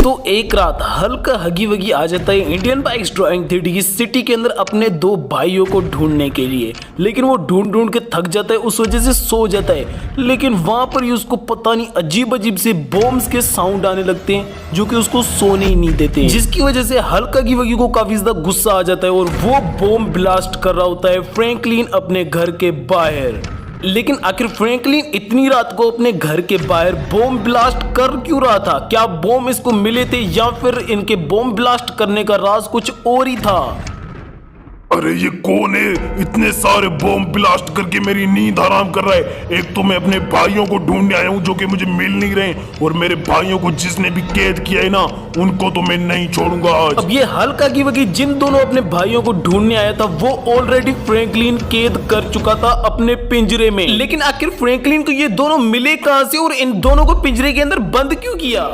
तो एक रात हल्क हगी वगी आ जाता है इंडियन बाइक्स ड्राइविंग थ्री की सिटी के अंदर अपने दो भाइयों को ढूंढने के लिए। लेकिन वो ढूंढ ढूंढ के थक जाता है, उस वजह से सो जाता है। लेकिन वहां पर ही उसको पता नहीं अजीब अजीब से बॉम्ब्स के साउंड आने लगते हैं जो कि उसको सोने ही नहीं देते, जिसकी वजह से हल्क हगी वगी को काफी ज्यादा गुस्सा आ जाता है और वो बॉम्ब ब्लास्ट कर रहा होता है फ्रैंकलिन अपने घर के बाहर। लेकिन आखिर फ्रैंकलिन इतनी रात को अपने घर के बाहर बॉम्ब ब्लास्ट कर क्यों रहा था? क्या बॉम्ब इसको मिले थे या फिर इनके बॉम्ब ब्लास्ट करने का राज कुछ और ही था? अरे ये कौन है? इतने सारे बॉम्ब ब्लास्ट करके मेरी नींद हराम कर रहा है। एक तो मैं अपने भाइयों को ढूंढने आया हूँ जो कि मुझे मिल नहीं रहे, और मेरे भाइयों को जिसने भी कैद किया है ना, उनको तो मैं नहीं छोड़ूंगा आज। अब ये हल्क हगी वगी जिन दोनों अपने भाइयों को ढूंढने आया था वो ऑलरेडी फ्रैंकलिन कैद कर चुका था अपने पिंजरे में। लेकिन आखिर फ्रैंकलिन को ये दोनों मिले कहां से और इन दोनों को पिंजरे के अंदर बंद क्यों किया?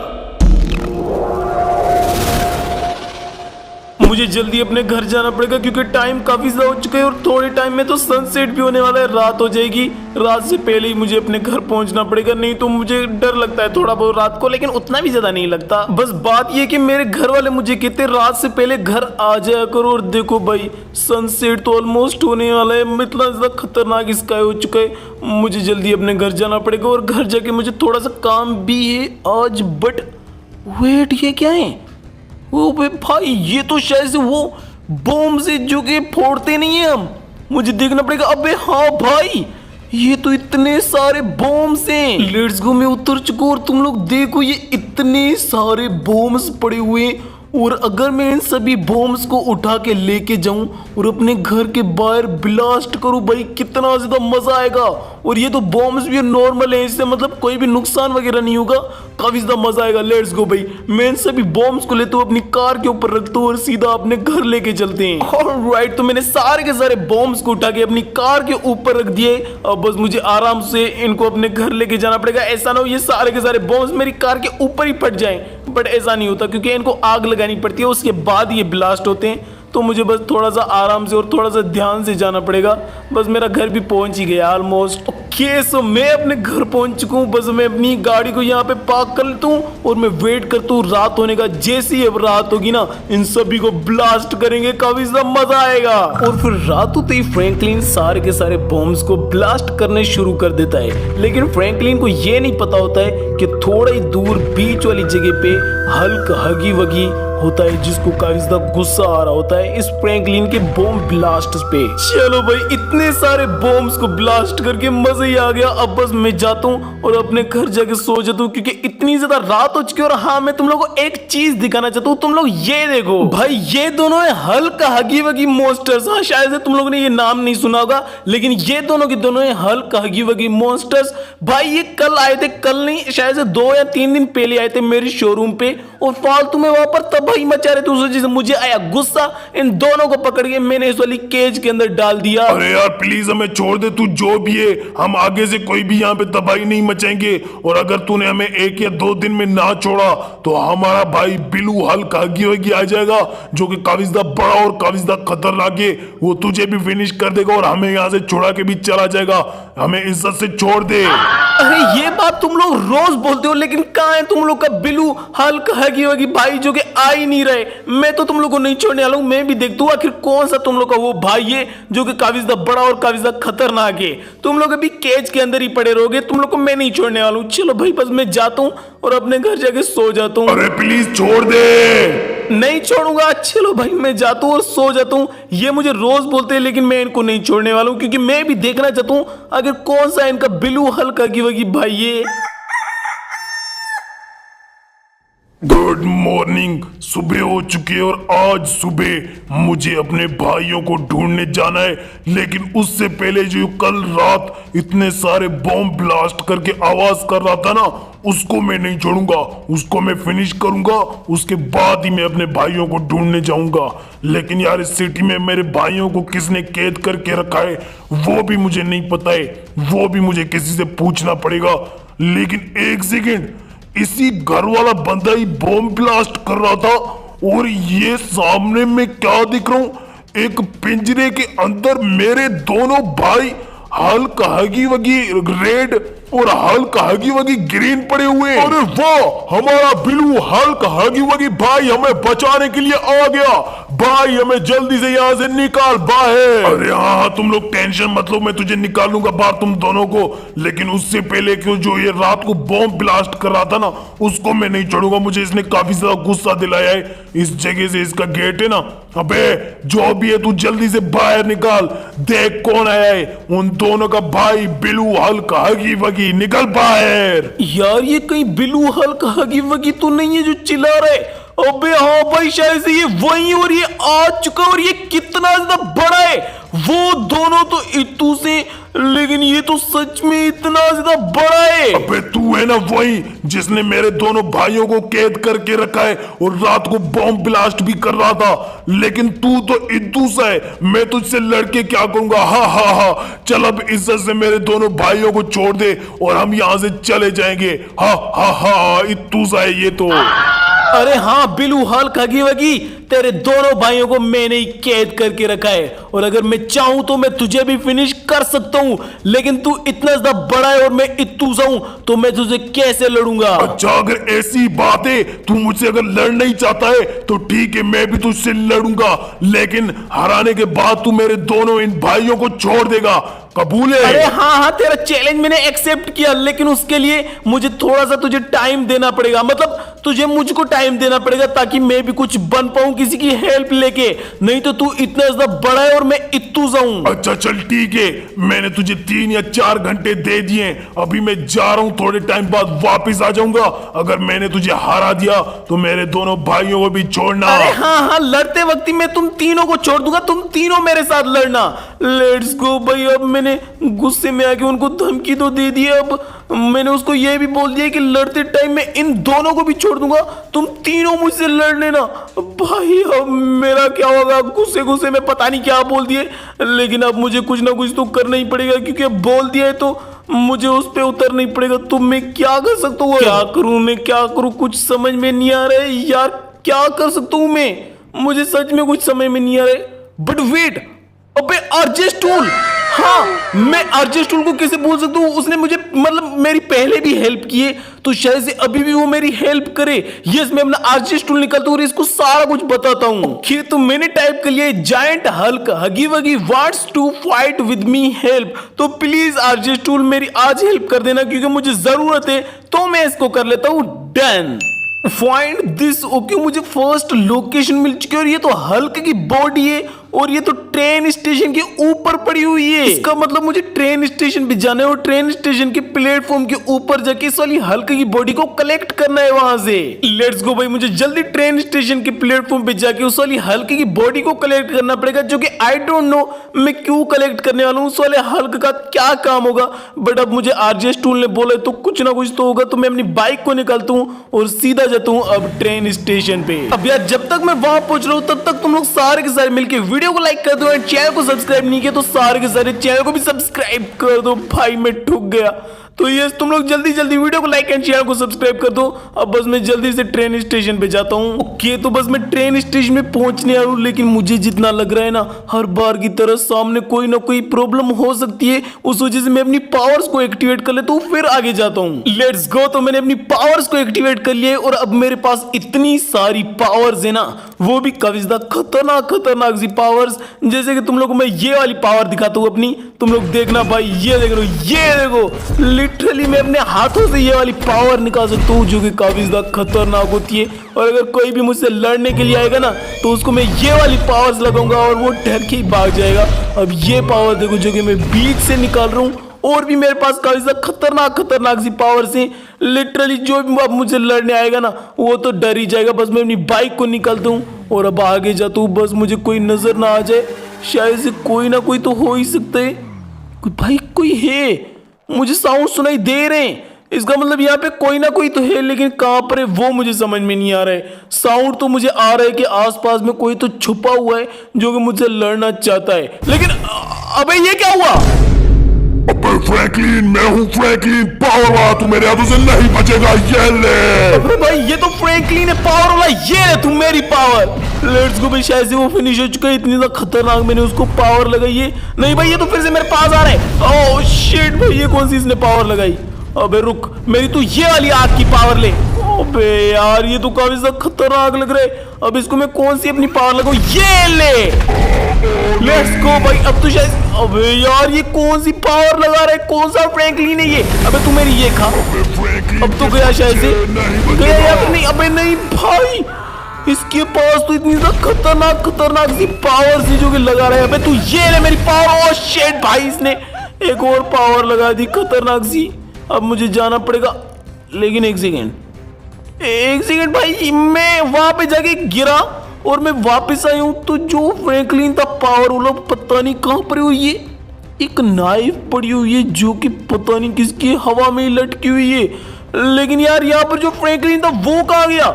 मुझे जल्दी अपने घर जाना पड़ेगा क्योंकि टाइम काफी ज्यादा हो चुका है और थोड़े टाइम में तो सनसेट भी होने वाला है, रात हो जाएगी। रात से पहले ही मुझे अपने घर पहुंचना पड़ेगा, नहीं तो मुझे डर लगता है थोड़ा बहुत रात को, लेकिन उतना भी ज्यादा नहीं लगता। बस बात ये कि मेरे घर वाले मुझे कहते रात से पहले घर आ जाया करो। और देखो भाई सनसेट तो ऑलमोस्ट होने वाला है, इतना ज्यादा खतरनाक स्काई हो चुका है। मुझे जल्दी अपने घर जाना पड़ेगा और घर जाके मुझे थोड़ा सा काम भी है आज। बट वेट, ये क्या है? ओ भाई ये तो शायद से वो बॉम्ब से जो कि फोड़ते नहीं है हम, मुझे देखना पड़ेगा। अबे हाँ भाई, ये तो इतने सारे बॉम्ब्स हैं। लेट्स गो, मैं उतर चुका और तुम लोग देखो ये इतने सारे बॉम्ब्स पड़े हुए हैं। और अगर मैं इन सभी बॉम्ब्स को उठा के लेके जाऊं और अपने घर के बाहर ब्लास्ट करूं, भाई कितना ज्यादा मजा आएगा। और ये तो बॉम्ब्स भी नॉर्मल है, इससे मतलब कोई भी नुकसान वगैरह नहीं होगा, काफी ज्यादा मजा आएगा। लेट्स गो भाई, मैं इन सभी बॉम्ब्स को लेता हूं अपनी कार के ऊपर रखता हूं और सीधा अपने घर लेके चलते हैं। ऑलराइट, तो मैंने सारे के सारे बॉम्ब्स को उठा के अपनी कार के ऊपर रख दिए। अब बस मुझे आराम से इनको अपने घर लेके जाना पड़ेगा। ऐसा ना हो ये सारे के सारे बॉम्ब्स मेरी कार के ऊपर ही फट जाएं, बट ऐसा नहीं होता क्योंकि इनको आग लगानी पड़ती है, उसके बाद ये ब्लास्ट होते हैं। तो मुझे बस थोड़ा सा आराम से और थोड़ा सा ध्यान से जाना पड़ेगा। बस मेरा घर भी पहुंच ही गया ऑलमोस्ट। ओके, सो मैं अपने घर पहुंच चुका हूँ। बस मैं अपनी गाड़ी को यहाँ पे पार्क कर लेता हूँ और मैं वेट करता हूँ रात होने का। जैसे ही अब रात होगी ना, इन सभी को ब्लास्ट करेंगे, काफी ज्यादा मजा आएगा। और फिर रात होते ही फ्रैंकलिन सारे के सारे बॉम्ब्स को ब्लास्ट करने शुरू कर देता है। लेकिन फ्रैंकलिन को ये नहीं पता होता है कि थोड़ा ही दूर बीच वाली जगह पे हल्क हगी वगी होता है, जिसको काफी ज्यादा गुस्सा आ रहा होता है इस फ्रैंकलिन के बॉम्ब ब्लास्ट पे। चलो भाई, इतने सारे बॉम्ब्स को ब्लास्ट करके मजा ही आ गया। अब बस मैं जाता हूँ और अपने घर जाके सो जाता हूँ क्योंकि इतनी ज्यादा रात हो चुकी है। और हाँ, मैं तुम लोगों को एक चीज दिखाना चाहता हूँ। तुम लोग ये देखो भाई, ये दोनों है हल्क हगी वगी मॉन्स्टर्स। हाँ, शायद से तुम लोगों ने ये नाम नहीं सुना होगा, लेकिन ये दोनों के दोनों है हल्क हगी वगी मॉन्स्टर्स। भाई ये कल आए थे, कल नहीं शायद से 2 या 3 दिन पहले आए थे मेरे शोरूम पे और फालतू में वहां पर तबाही मचा रहे थे। उस वजह से मुझे आया गुस्सा, इन दोनों को पकड़ के मैंने इस वाली केज के अंदर डाल दिया। अरे यार प्लीज हमें छोड़ दे, तू जो भी है, हम आगे से कोई भी यहाँ पे तबाही नहीं मचाएंगे। और अगर तूने हमें 1 या 2 दिन में ना छोड़ा तो हमारा भाई बिलू हल्क हगी वगी आ जाएगा, जो कि काफी ज्यादा बड़ा और काफी ज्यादा खतरनाक है। वो तुझे भी फिनिश कर देगा और हमें यहाँ से छुड़ा के भी चला जाएगा। हमें इज्जत से छोड़ दे। अरे ये बात तुम लोग रोज बोलते हो, लेकिन कहाँ है तुम लोग का बिलू हल्क हगी वगी भाई जो कि आ ही नहीं रहे। मैं तो तुम लोग को नहीं छोड़ने वाला हूँ। मैं भी देखता हूँ आखिर कौन सा तुम लोग का वो भाई है जो कि काफी ज्यादा बड़ा और काफी ज्यादा खतरनाक है। तुम लोग अभी केज के अंदर ही पड़े रहोगे, तुम लोग को मैं नहीं छोड़ने वाला हूँ। चलो भाई, बस मैं जाता हूँ और अपने घर जाके सो जाता हूँ। अरे प्लीज छोड़ दे। नहीं छोड़ूंगा। चलो भाई, मैं जाता हूँ और सो जाता हूँ। ये मुझे रोज बोलते हैं, लेकिन मैं इनको नहीं छोड़ने वाला हूँ क्योंकि मैं भी देखना चाहता हूँ अगर कौन सा इनका बिलू हल्क हगी वगी भाई है। Good morning. सुबह हो चुकी है और आज सुबह मुझे अपने भाइयों को ढूंढने जाना है। लेकिन उससे पहले जो कल रात इतने सारे बॉम्ब ब्लास्ट करके आवाज कर रहा था ना, उसको मैं नहीं छोड़ूंगा, उसको मैं फिनिश करूंगा। उसके बाद ही मैं अपने भाइयों को ढूंढने जाऊंगा। लेकिन यार इस सिटी में मेरे भाइयों को किसने कैद करके रखा है वो भी मुझे नहीं पता है, वो भी मुझे किसी से पूछना पड़ेगा। लेकिन एक सेकेंड, इसी घर वाला बंदा ही बॉम्ब ब्लास्ट कर रहा था और ये सामने में क्या दिख रहा हूं, एक पिंजरे के अंदर मेरे दोनों भाई हल्क हगी वगी रेड और हल्क हगी वगी ग्रीन पड़े हुए। अरे वाह, हमारा ब्लू हल्क हगी वगी भाई हमें बचाने के लिए आ गया। भाई हमें जल्दी से यहाँ से निकाल बाहर। अरे हाँ, तुम लोग टेंशन मत लो, मैं तुझे निकालूंगा बाहर तुम दोनों को। लेकिन उससे पहले क्यों जो ये रात को बॉम्ब ब्लास्ट कर रहा था ना, उसको मैं नहीं छोड़ूंगा। मुझे इसने काफी ज्यादा गुस्सा दिलाया है। इस जगह से इसका गेट है ना, अबे जो भी है तू जल्दी से बाहर निकाल। देख कौन आया है, उन दोनों का भाई ब्लू हल्क हगी वगी। निकल बाहर। यार ये कहीं ब्लू हल्क हगी वगी तो नहीं है जो चिल्ला रहे? अबे हाँ भाई, शायद से ये वही, और ये आ चुका। और ये कितना ज्यादा बड़ा है। वो दोनों तो इतू से, लेकिन ये तो सच में इतना ज्यादा बड़ा है। अबे तू है ना वही जिसने मेरे दोनों भाइयों को कैद करके रखा है और रात को बॉम्ब ब्लास्ट भी कर रहा था। लेकिन तू तो इद्दू सा है, मैं तुझसे लड़के क्या करूंगा। हा हा हा, चल अब इज्जत से मेरे दोनों भाइयों को छोड़ दे और हम यहाँ से चले जाएंगे। हा हा हा, इद्दू सा है ये तो। अरे हाँ बिलू हल्क हगी वगी, तेरे दोनों भाइयों को मैंने ही कैद करके रखा है। और अगर मैं चाहूं तो मैं तुझे भी फिनिश कर सकता हूं, लेकिन तू इतना ज्यादा बड़ा है और मैं इतू सा हूं, तो मैं तुझे कैसे लड़ूंगा? अच्छा, अगर ऐसी बात है, तू मुझसे अगर लड़ना ही चाहता है तो ठीक है, मैं भी तुझसे लड़ूंगा। लेकिन हराने के बाद तू मेरे दोनों इन भाइयों को छोड़ देगा, कबूल है? अरे हाँ हाँ, तेरा चैलेंज मैंने एक्सेप्ट किया, लेकिन उसके लिए मुझे थोड़ा सा तुझे टाइम देना पड़ेगा। मतलब तुझे मुझको टाइम देना पड़ेगा ताकि मैं भी कुछ बन पाऊं किसी की हेल्प लेके। नहीं तो तू इतना ज्यादा बड़ा है और मैं इतू जाऊं। अच्छा चल ठीक है, मैंने तुझे 3 या 4 घंटे दे दिए। अभी मैं जा रहा हूँ, थोड़े टाइम बाद वापस आ जाऊंगा। अगर मैंने तुझे हरा दिया तो मेरे दोनों भाइयों को भी छोड़ना। अरे हाँ हाँ, लड़ते वक्त ही मैं तुम तीनों को छोड़ दूंगा, तुम तीनों मेरे साथ लड़ना। लेट्स गो भाई। अब मैंने गुस्से में आके उनको धमकी तो दे दी है। अब मैंने उसको ये भी बोल दिया कि लड़ते टाइम मैं इन दोनों को भी छोड़ दूंगा, तुम तीनों मुझसे लड़ लेना। भाई अब मेरा क्या होगा? गुस्से गुस्से में पता नहीं क्या बोल दिए, लेकिन अब मुझे कुछ ना कुछ तो करना ही पड़ेगा, क्योंकि अब बोल दिया है तो मुझे उस पे उतरना ही पड़ेगा। तो मैं क्या कर सकता हूँ? क्या करूँ मैं, क्या करूँ? कुछ समझ में नहीं आ रहा है यार, क्या कर सकता हूँ मैं? मुझे सच में कुछ समझ में नहीं आ रहा है। बट वेट, अबे आरजे स्टूल, हाँ मैं आरजे स्टूल को कैसे बोल सकता हूँ? उसने मुझे मतलब मेरी पहले भी हेल्प की है, तो शायद से अभी भी वो मेरी हेल्प करे। यस, मैं अपना आरजे स्टूल निकालता हूँ और इसको सारा कुछ बताता हूँ। ओके, तो मैंने टाइप कर लिया giant Hulk Huggy Wuggy wants to fight with me help. तो प्लीज आरजे स्टूल मेरी आज हेल्प कर देना, क्योंकि मुझे जरूरत है, तो मैं इसको कर लेता हूँ डन। Find this. ओके, मुझे फर्स्ट लोकेशन मिल चुकी है और ये तो हल्क की बॉडी है और ये तो ट्रेन स्टेशन के ऊपर पड़ी हुई है। इसका मतलब मुझे ट्रेन स्टेशन पे जाना है और ट्रेन स्टेशन के प्लेटफॉर्म के ऊपर जाके इस वाली हल्क की बॉडी को कलेक्ट करना है वहां से। लेट्स गो भाई, मुझे जल्दी ट्रेन स्टेशन के प्लेटफॉर्म पे जाके उस वाली हल्क की बॉडी को कलेक्ट करना पड़ेगा, जो कि आई डोंट नो मैं क्यों कलेक्ट करने वाला हूँ। उस वाले हल्क का क्या काम होगा, बट अब मुझे आरजे स्टूल ने बोला तो कुछ ना कुछ तो होगा। तो मैं अपनी बाइक को निकालता हूँ और सीधा जाता हूँ अब ट्रेन स्टेशन पे। अब यार जब तक मैं वहां पहुंच रहा हूँ तब तक तुम लोग सारे के सारे मिलके वीडियो को लाइक कर दो और चैनल को सब्सक्राइब नहीं किया तो सारे के सारे चैनल को भी सब्सक्राइब कर दो। भाई मैं ठुक गया। तो यस, तुम लोग जल्दी जल्दी वीडियो को लाइक एंड चैनल को सब्सक्राइब कर दो। अब बस मैं जल्दी से ट्रेन स्टेशन पे जाता हूँ। ओके, तो बस मैं ट्रेन स्टेशन में पहुंचने आ रहा हूँ, लेकिन मुझे जितना लग रहा है ना, हर बार की तरह सामने कोई ना कोई प्रॉब्लम हो सकती है। उस वजह से मैं अपनी पावर्स को एक्टिवेट कर लेता हूँ, फिर आगे जाता हूँ। Let's go. तो मैंने अपनी पावर्स को एक्टिवेट कर लिया और अब मेरे पास इतनी सारी पावर्स है ना, वो भी काफी ज्यादा खतरनाक खतरनाक सी पावर्स। जैसे कि तुम लोग को मैं ये वाली पावर दिखाता हूँ अपनी, तुम लोग देखना भाई। ये देख लो, ये देखो, लिटरली मैं अपने हाथों से ये वाली पावर निकाल सकता हूँ, जो कि काफी ज्यादा खतरनाक होती है। और अगर कोई भी मुझसे लड़ने के लिए आएगा ना, तो उसको मैं ये वाली पावर्स लगाऊंगा और वो डर के ही भाग जाएगा। अब ये पावर देखो, जो कि मैं बीच से निकाल रहा हूँ। और भी मेरे पास काफी ज्यादा खतरनाक खतरनाक सी पावर्स हैं। लिटरली जो भी अब मुझे लड़ने आएगा ना, वो तो डर ही जाएगा। बस मैं अपनी बाइक को निकालता हूँ और अब आगे जाता हूँ। बस मुझे कोई नजर ना आ जाए, शायद से कोई ना कोई तो हो ही सकता है। भाई कोई है, मुझे साउंड सुनाई दे रहे हैं, इसका मतलब यहाँ पे कोई ना कोई तो है, लेकिन कहाँ पर है वो मुझे समझ में नहीं आ रहा है। साउंड तो मुझे आ रहा है कि आसपास में कोई तो छुपा हुआ है जो कि मुझसे लड़ना चाहता है, लेकिन अबे ये क्या हुआ? अबे फ्रैंकलिन, मैं हूँ फ्रैंकलिन, पावर वाला, तू मेरे हाथों से नहीं बचेगा। ये ले। अबे भाई ये तो फ्रैंकलिन है पावर वाला, ये ले तू मेरी पावर। लेट्स गो भाई, शायद से वो फिनिश हो चुका है। इतनी ज्यादा खतरनाक मैंने उसको पावर लगाई है। नहीं भाई, ये तो फिर से मेरे पास आ रहा है। ओह शिट भाई, ये कौन सी इसने पावर लगाई? अबे रुक, मेरी तू ये वाली आग की पावर ले। अबे यार ये तो काफी ज्यादा खतरनाक लग रहा है। अब इसको मैं कौन सी अपनी पावर लगाऊं? ये ले, लेट्स गो भाई। अब तो शायद, अबे यार ये कौन सी पावर लगा रहा है? कौन सा फ्रैंकलिन है ये? अबे तू मेरी ये खा। अब तो गया शायद से, गया या फिर नहीं? अबे नहीं भाई, इसके पास तो इतनी खतरनाक सी पावर सी जो कि लगा रहा है। अबे तू ये ले मेरी पावर। ओ शिट भाई, इसने एक और पावर लगा दी खतरनाक सी। अब मुझे जाना पड़ेगा, लेकिन एक सेकेंड भाई, मैं वहां पे जाके गिरा और मैं वापस आया हूं तो जो फ्रैंकलिन था पावर वाला पता नहीं कहां पर हुई है। एक नाइफ पड़ी हुई है जो कि पता नहीं किसकी हवा में लटकी हुई है। लेकिन यार यहाँ पर जो फ्रैंकलिन था वो कहाँ गया?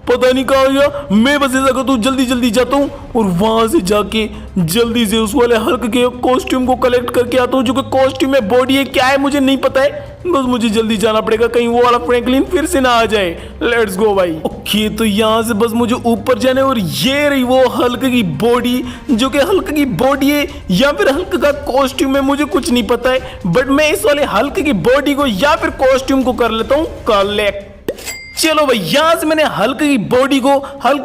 पता नहीं कहाँ गया। मैं बस ऐसा करता हूँ, जल्दी जाता हूँ और वहां से जाके जल्दी से उस वाले हल्क के कॉस्ट्यूम को कलेक्ट करके आता हूँ, जो कि कॉस्ट्यूम है, बॉडी है, क्या है मुझे नहीं पता है। बस मुझे जल्दी जाना पड़ेगा, कहीं वो वाला फ्रैंकलिन फिर से ना आ जाए। लेट्स गो भाई। ओके, तो यहाँ से बस मुझे ऊपर जाना है और ये रही वो हल्क की बॉडी, जो कि हल्क की बॉडी है या फिर हल्क का कॉस्ट्यूम है, मुझे कुछ नहीं पता है। बट मैं इस वाले हल्क की बॉडी को या फिर कॉस्ट्यूम को कर लेता हूँ कलेक्ट। चलो भाई, यहां से मैंने हल्क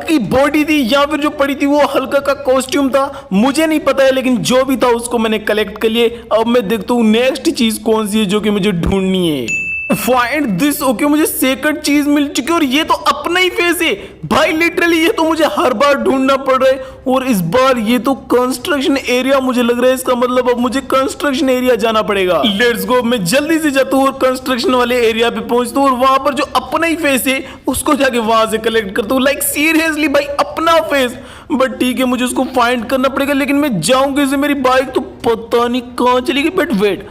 की बॉडी थी या फिर जो पड़ी थी वो हल्क का कॉस्ट्यूम था, मुझे नहीं पता है, लेकिन जो भी था उसको मैंने कलेक्ट कर लिए। अब मैं देखता हूँ नेक्स्ट चीज कौन सी है जो कि मुझे ढूंढनी है। Find this. ओके, मुझे सेकंड चीज मिल चुकी है और ये तो अपना ही फेस है भाई। लिटरली ये तो मुझे हर बार ढूंढना पड़ रहा है और इस बार ये तो कंस्ट्रक्शन एरिया मुझे लग रहा है। इसका मतलब अब मुझे कंस्ट्रक्शन एरिया जाना पड़ेगा। Let's go. मैं जल्दी से जाता हूँ और कंस्ट्रक्शन वाले एरिया पे पहुंचता हूँ और वहां पर जो अपना ही फेस है उसको जाके वहां से कलेक्ट करता हूँ। लाइक सीरियसली भाई, अपना फेस। बट ठीक है, मुझे उसको फाइंड करना पड़ेगा, लेकिन मैं जाऊंगी से मेरी बाइक तो पता नहीं कहाँ चली गई। बट वेट,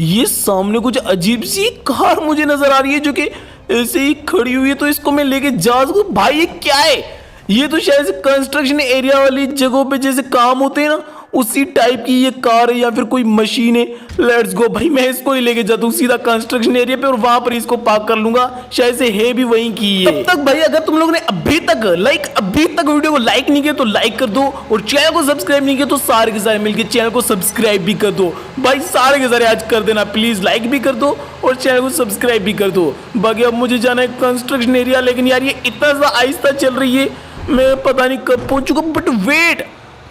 ये सामने कुछ अजीब सी कार मुझे नजर आ रही है जो कि ऐसे ही खड़ी हुई है, तो इसको मैं लेके जा सकूं? भाई ये क्या है? ये तो शायद कंस्ट्रक्शन एरिया वाली जगहों पे जैसे काम होते हैं ना, उसी टाइप की ये कार है या फिर कोई मशीन है। लेट्स गो भाई, मैं इसको ही लेके जाता हूँ सीधा कंस्ट्रक्शन एरिया पे और वहां पर इसको पार्क कर लूंगा। शायद से है भी वहीं की है। तब तक भाई, अगर तुम लोगों ने अभी तक वीडियो को लाइक नहीं किया तो लाइक कर दो और चैनल को सब्सक्राइब नहीं किया तो सारे के सारे मिलकर चैनल को सब्सक्राइब भी कर दो भाई। सारे के सारे आज कर देना प्लीज, लाइक भी कर दो और चैनल को सब्सक्राइब भी कर दो। बाकी अब मुझे जाना है कंस्ट्रक्शन एरिया, लेकिन यार ये इतना सा आहिस्ता चल रही है, मैं पता नहीं कब पहुंचूंगा। बट वेट,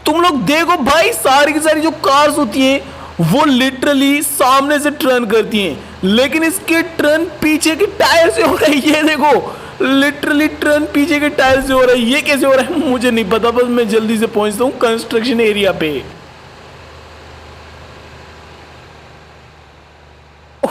तुम लोग देखो भाई, सारी की सारी जो कार्स होती हैं वो लिटरली सामने से टर्न करती हैं, लेकिन इसके टर्न पीछे के टायर से हो रहा है। ये देखो, लिटरली टर्न पीछे के टायर से हो रहा है। ये कैसे हो रहा है मुझे नहीं पता। बस मैं जल्दी से पहुंचता हूँ कंस्ट्रक्शन एरिया पे।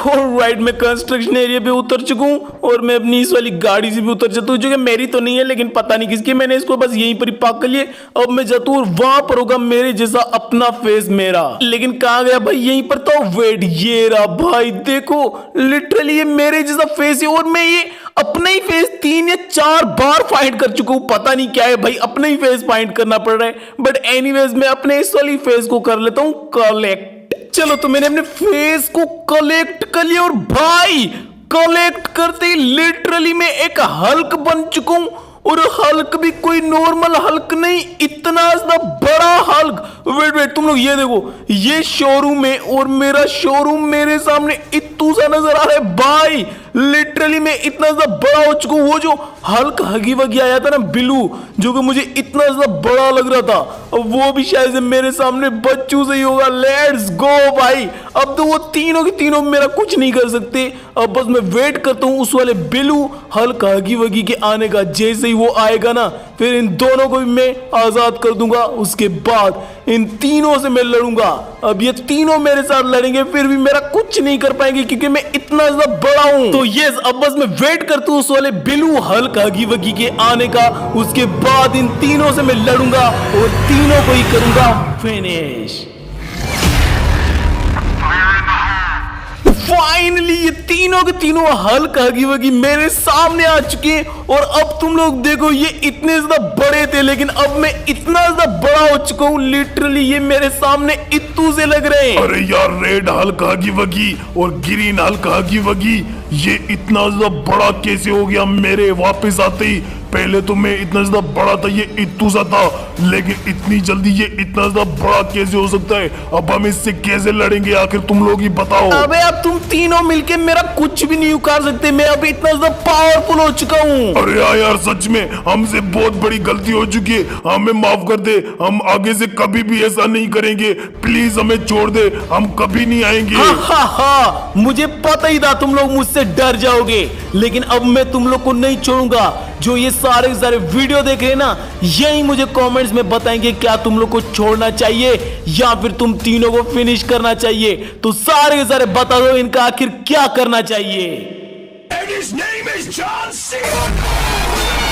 ऑलराइट, मैं कंस्ट्रक्शन एरिया पे उतर चुका हूँ और मैं अपनी इस वाली गाड़ी से भी उतर जाता हूँ, जो कि मेरी तो नहीं है लेकिन पता नहीं किसकी। मैंने इसको बस यहीं पर ही पार्क कर लिया। अब मैं जाता हूँ और वहां पर होगा मेरे जैसा अपना फेस मेरा। लेकिन कहाँ गया भाई? यहीं पर तो। वेट, ये रहा भाई, देखो लिटरली ये मेरे जैसा फेस है और मैं ये अपना ही फेस 3 या 4 बार फाइंड कर चुका हूँ। पता नहीं क्या है भाई, अपना ही फेस फाइंड करना पड़ रहा है। बट एनीवेज, मैं अपने इस वाली फेस को कर लेता हूँ कलेक्ट। चलो, तो मैंने अपने फेस को कलेक्ट कर लिया और भाई कलेक्ट करते ही लिटरली मैं एक हल्क बन चुका हूं। और हल्क भी कोई नॉर्मल हल्क नहीं, इतना बड़ा हल्क। वेट, तुम लोग ये देखो, ये शोरूम है और मेरा शोरूम मेरे सामने इतू सा नजर आ रहा है भाई। लिटरली मैं इतना सा बड़ा हो चुका हूँ। वो जो हल्क हगी वगी आया था ना, बिलू, जो कि मुझे इतना सा बड़ा लग रहा था, वो भी शायद से मेरे सामने बच्चों से ही होगा। लेट्स गो भाई। अब तो वो तीनों के तीनों मेरा कुछ नहीं कर सकते। अब बस मैं वेट करता हूँ उस वाले बिलू हल्क हगी वगी के आने का। जैसे ही वो आएगा ना, फिर इन दोनों को भी मैं आजाद कर दूंगा। उसके बाद इन तीनों से मैं लड़ूंगा। अब ये तीनों मेरे साथ लड़ेंगे, फिर भी मेरा कुछ नहीं कर पाएंगे क्योंकि मैं इतना ज्यादा बड़ा हूं। तो यस, अब बस मैं वेट करता हूँ उस वाले बिलू हल्क हगी वगी के आने का। उसके बाद इन तीनों से मैं लड़ूंगा और तीनों को ही करूंगा फिनिश। फाइनली ये तीनों के तीनों हल्क हगी वगी मेरे सामने आ चुके हैं। और अब तुम लोग देखो, ये इतने ज्यादा बड़े थे लेकिन अब मैं इतना ज्यादा बड़ा हो चुका हूँ। लिटरली ये मेरे सामने इत्तू से लग रहे हैं। अरे यार, रेड हल्क हगी वगी और ग्रीन हल्क हगी वगी, ये इतना ज्यादा बड़ा कैसे हो गया मेरे वापस आते ही? पहले तो मैं इतना ज्यादा बड़ा था, ये इत्तू सा था, लेकिन इतनी जल्दी ये इतना ज्यादा बड़ा कैसे हो सकता है? अब हम इससे कैसे लड़ेंगे? आखिर तुम लोग ही बताओ। अबे अब तुम तीनों मिलके मेरा कुछ भी नहीं उखाड़ सकते, मैं अब इतना ज्यादा पावरफुल हो चुका हूँ। अरे हाँ यार, सच में हमसे बहुत बड़ी गलती हो चुकी है, हमें माफ कर दे। हम आगे से कभी भी ऐसा नहीं करेंगे, प्लीज हमें छोड़ दे, हम कभी नहीं आएंगे। हाँ, मुझे पता ही था तुम लोग मुझसे डर जाओगे, लेकिन अब मैं तुम लोग को नहीं छोड़ूंगा। जो ये सारे वीडियो देख रहे हैं ना, यही मुझे कमेंट्स में बताएंगे क्या तुम लोग को छोड़ना चाहिए या फिर तुम तीनों को फिनिश करना चाहिए। तो सारे बता दो इनका आखिर क्या करना चाहिए। And his name is John Cena!